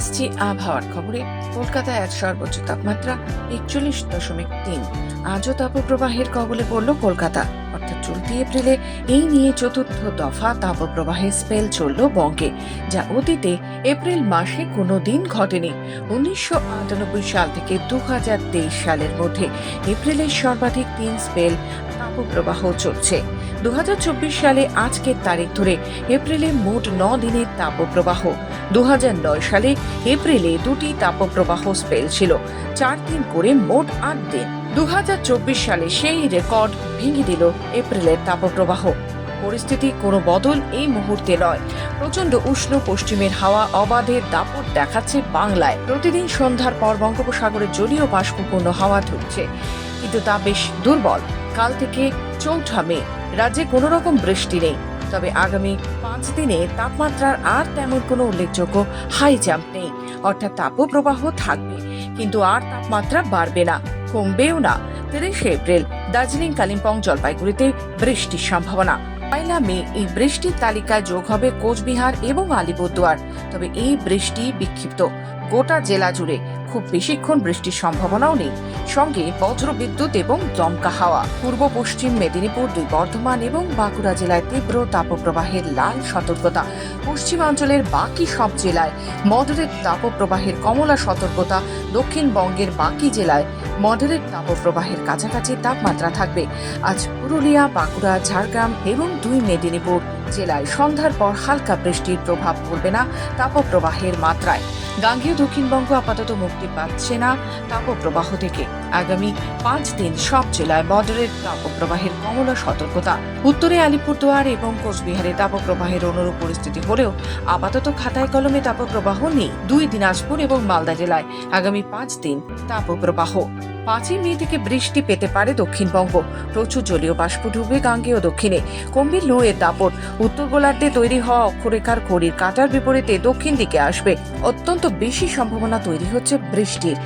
আসছি আবহাওয়ার খবরে। কলকাতায় আজ সর্বোচ্চ তাপমাত্রা 41.3। আজও তাপপ্রবাহের কবলে পড়ল কলকাতা। অর্থাৎ চলতি এপ্রিলে এই নিয়ে চতুর্থ দফা তাপপ্রবাহের স্পেল চলল বঙ্গে, যা অতীতে এপ্রিল মাসে কোনো দিন ঘটেনি। 1998 সাল থেকে 2023 সালের মধ্যে এপ্রিলের সর্বাধিক 3 স্পেল তাপপ্রবাহ চলছে। 2024 সালে আজকের তারিখ ধরে এপ্রিলে মোট 9 দিনের তাপপ্রবাহ। 2009 সালে এপ্রিলে 2টি তাপপ্রবাহ স্পেল ছিল, 4 দিন করে মোট 8 দিন। 2024 সালে সেই রেকর্ড ভেঙে দিল এপ্রিলের তাপপ্রবাহ। পরিস্থিতি কোনো বদল এই মুহূর্তে নয়। প্রচন্ড উষ্ণ পশ্চিমের হাওয়া অবাধে দাপট দেখাচ্ছে বাংলায়। প্রতিদিন সন্ধ্যার পর বঙ্গোপসাগরের জলীয় বাষ্পপূর্ণ হাওয়া ঢুকছে, কিন্তু তা বেশ দুর্বল। কাল থেকে 4 মে রাজ্যে কোনো রকম বৃষ্টি নেই, তবে আগামী 5 দিনে তাপমাত্রার আর তেমন কোনো উল্লেখযোগ্য হাই জাম্প নেই। অর্থাৎ তাপপ্রবাহ থাকবে, কিন্তু আর তাপমাত্রা বাড়বে না, কমবেও না। 30 এপ্রিল দার্জিলিং, কালিম্পং, জলপাইগুড়িতে বৃষ্টির সম্ভাবনা। 1 মে এই বৃষ্টির তালিকায় যোগ হবে কোচবিহার এবং আলিপুরদুয়ার। তবে এই বৃষ্টি বিক্ষিপ্ত, গোটা জেলা জুড়ে খুব বেশিক্ষণ বৃষ্টির সম্ভাবনাও নেই। সঙ্গে বজ্রবিদ্যুৎ এবং দমকা হাওয়া। পূর্ব পশ্চিম মেদিনীপুর, 2 বর্ধমান এবং বাঁকুড়া জেলায় তীব্র তাপপ্রবাহের লাল সতর্কতা। পশ্চিমাঞ্চলের বাকি সব জেলায় মডারেট তাপপ্রবাহের কমলা সতর্কতা। দক্ষিণবঙ্গের বাকি জেলায় মডারেট তাপপ্রবাহের কাছাকাছি তাপমাত্রা থাকবে। আজ পুরুলিয়া, বাঁকুড়া, ঝাড়গ্রাম এবং 2 মেদিনীপুর জেলায় সন্ধ্যার পর হালকা বৃষ্টির প্রভাব পড়বে না তাপপ্রবাহের মাত্রায়। গাঙ্গেয় দক্ষিণবঙ্গ আপাতত মুক্তি পাচ্ছে না তাপপ্রবাহ থেকে। আগামী 5 দিন সব জেলায় মডারেট তাপপ্রবাহের কমলা সতর্কতা। উত্তরে আলিপুরদুয়ার এবং কোচবিহারে তাপপ্রবাহের অনুরূপ পরিস্থিতি হলেও আপাতত খাতায় কলমে তাপপ্রবাহ নেই। 2 দিনাজপুর এবং মালদা জেলায় আগামী 5 দিন তাপপ্রবাহ। 5 মে থেকে বৃষ্টি পেতে পারে দক্ষিণবঙ্গ। প্রচুর জলীয় বাষ্প ঢুকবে গাঙ্গেয় দক্ষিণে। কমবে লো এর দাপট। উত্তর গোলার্ধে তৈরি হওয়া অক্ষরেখার ঘড়ির কাঁটার বিপরীতে দক্ষিণ দিকে আসবে। অত্যন্ত বেশি সম্ভাবনা তৈরি হচ্ছে বৃষ্টির।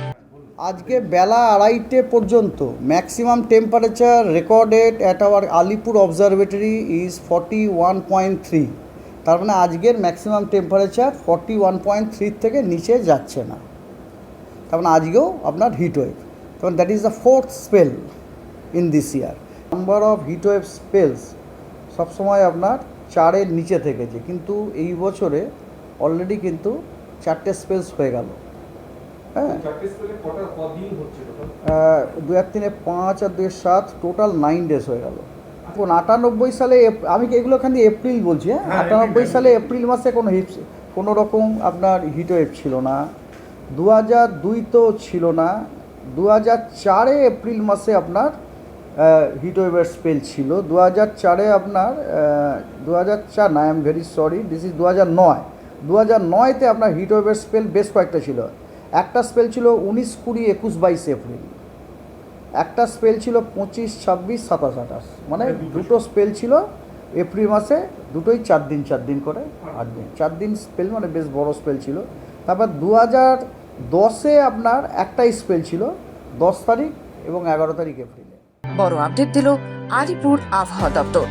আজকে বেলা 2:30 পর্যন্ত maximum temperature recorded at our Alipore observatory is 41.3। তার মানে আজকের ম্যাক্সিমাম টেম্পারেচার 41.3 থেকে নিচে যাচ্ছে না। তার মানে আজকেও আপনার হিট ওয়েভ। তখন that is the 4th spell in this year. Number of heat wave spells সবসময় আপনার 4-এর নিচে থেকেছে, কিন্তু এই বছরে অলরেডি কিন্তু 4টে স্পেলস হয়ে গেল। হ্যাঁ, 2 আর 3 5 আর 2 7, টোটাল 9 ডেজ হয়ে গেল। এখন 98 সালে, আমি এগুলো খালি এপ্রিল বলছি, হ্যাঁ 98 সালে এপ্রিল মাসে কোনো রকম আপনার হিট ওয়েভ ছিল না। 2002 তো ছিল না। 2004-এ এপ্রিল মাসে আপনার হিট ওয়েভের স্পেল ছিল। 2004-এ আপনার 2004 না, I am very sorry, this is 2009। 2009-তে আপনার হিট ওয়েভের স্পেল বেশ কয়েকটা ছিল। একটা স্পেল ছিল 19, 20, 21, 22 এপ্রিল। একটা স্পেল ছিল 25, 26, 27, 28। মানে দুটো স্পেল ছিল এপ্রিল মাসে, দুটোই 4 দিন করে 8 দিন। 4 দিন স্পেল মানে বেশ বড় স্পেল ছিল। তারপর 2010-এ আপনার একটাই স্পেল ছিল, 10 তারিখ এবং 11 তারিখ এপ্রিলে। বড় আপডেট দিল আলিপুর আবহাওয়া দপ্তর।